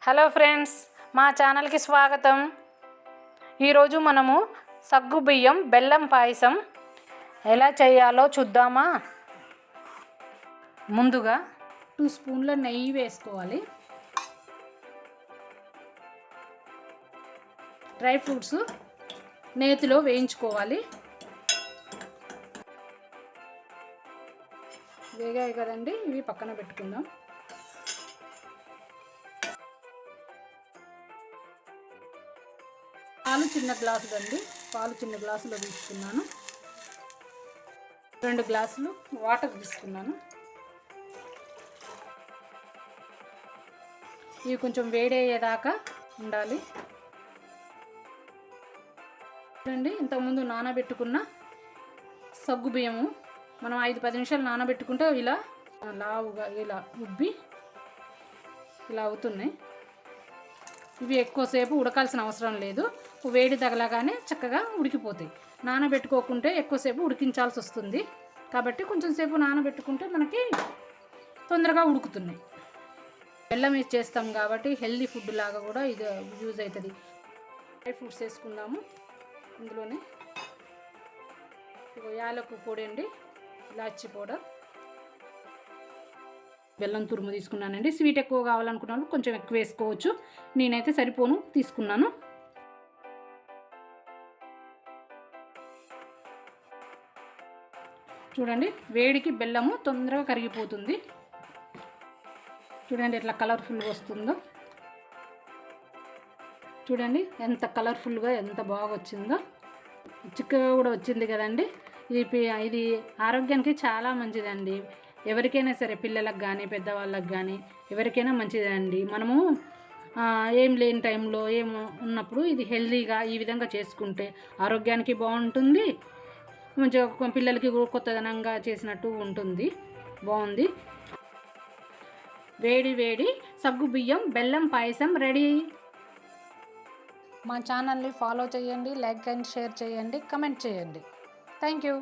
Hello friends, మా ఛానల్కి స్వాగతం. ఈరోజు మనము సగ్గుబియ్యం బెల్లం పాయసం ఎలా చేయాలో చూద్దామా. ముందుగా 2 స్పూన్ల నెయ్యి వేసుకోవాలి. డ్రై ఫ్రూట్స్ నేతిలో వేయించుకోవాలి. వేగాయి కదండి, ఇవి పక్కన పెట్టుకుందాం. పాలు చిన్న గ్లాసులు అండి, పాలు చిన్న గ్లాసులో తీసుకున్నాను. 2 గ్లాసులు వాటర్ తీసుకున్నాను. ఇవి కొంచెం వేడయ్యేదాకా ఉండాలి. చూడండి, ఇంతకుముందు నానబెట్టుకున్న సగ్గు బియ్యము మనం 5-10 నిమిషాలు నానబెట్టుకుంటే ఇలా లావుగా ఇలా ఉబ్బి ఇలా అవుతున్నాయి. ఇవి ఎక్కువసేపు ఉడకాల్సిన అవసరం లేదు, వేడి తగలగానే చక్కగా ఉడికిపోతాయి. నానబెట్టుకోకుంటే ఎక్కువసేపు ఉడికించాల్సి వస్తుంది, కాబట్టి కొంచెం సేపు నానబెట్టుకుంటే మనకి తొందరగా ఉడుకుతున్నాయి. బెల్లం వేసి చేస్తాం కాబట్టి హెల్దీ ఫుడ్ లాగా కూడా ఇది యూజ్ అవుతుంది. డ్రై ఫ్రూట్స్ వేసుకుందాము. ఇందులోనే యాలకుల పొడి అండి, ఇలాచి పౌడర్, బెల్లం తురుము తీసుకున్నానండి. స్వీట్ ఎక్కువ కావాలనుకున్నాను కొంచెం ఎక్కువ వేసుకోవచ్చు, నేనైతే సరిపోను తీసుకున్నాను. చూడండి, వేడికి బెల్లము తొందరగా కరిగిపోతుంది. చూడండి ఎట్లా కలర్ఫుల్గా వస్తుందో. చూడండి ఎంత కలర్ఫుల్గా ఎంత బాగా వచ్చిందో, చిక్కగా కూడా వచ్చింది కదండి. ఇది ఆరోగ్యానికి చాలా మంచిదండి. ఎవరికైనా సరే, పిల్లలకు కానీ పెద్దవాళ్ళకి కానీ ఎవరికైనా మంచిదండి. మనము ఏం లేని టైంలో ఉన్నప్పుడు ఇది హెల్తీగా ఈ విధంగా చేసుకుంటే ఆరోగ్యానికి బాగుంటుంది, మంచిగా పిల్లలకి కొత్తదనంగా చేసినట్టు ఉంటుంది. బాగుంది. వేడి వేడి సగ్గుబియ్యం బెల్లం పాయసం రెడీ. మా ఛానల్ని ఫాలో చేయండి, లైక్ అండ్ షేర్ చేయండి, కమెంట్ చేయండి. Thank you.